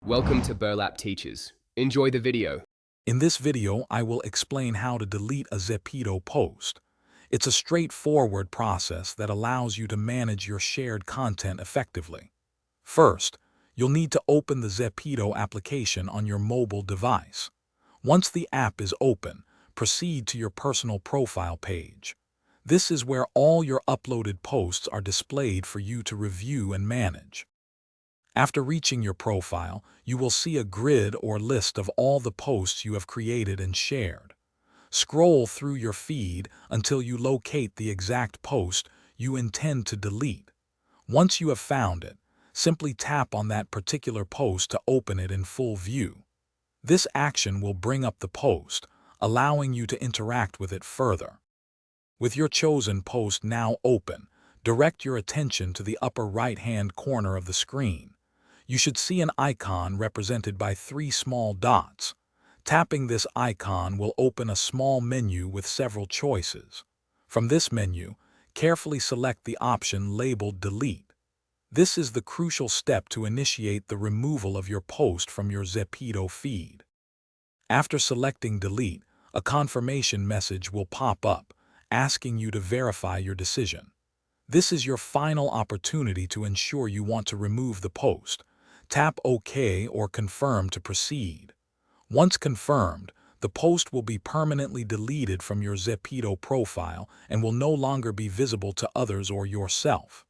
Welcome to Burlap Teachers. Enjoy the video. In this video, I will explain how to delete a Zepeto post. It's a straightforward process that allows you to manage your shared content effectively. First, you'll need to open the Zepeto application on your mobile device. Once the app is open, proceed to your personal profile page. This is where all your uploaded posts are displayed for you to review and manage. After reaching your profile, you will see a grid or list of all the posts you have created and shared. Scroll through your feed until you locate the exact post you intend to delete. Once you have found it, simply tap on that particular post to open it in full view. This action will bring up the post, allowing you to interact with it further. With your chosen post now open, direct your attention to the upper right-hand corner of the screen. You should see an icon represented by 3 small dots. Tapping this icon will open a small menu with several choices. From this menu, carefully select the option labeled Delete. This is the crucial step to initiate the removal of your post from your Zepeto feed. After selecting Delete, a confirmation message will pop up, asking you to verify your decision. This is your final opportunity to ensure you want to remove the post. Tap OK or Confirm to proceed. Once confirmed, the post will be permanently deleted from your Zepeto profile and will no longer be visible to others or yourself.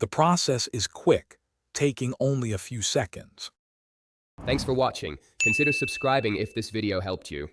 The process is quick, taking only a few seconds. Thanks for watching. Consider subscribing if this video helped you.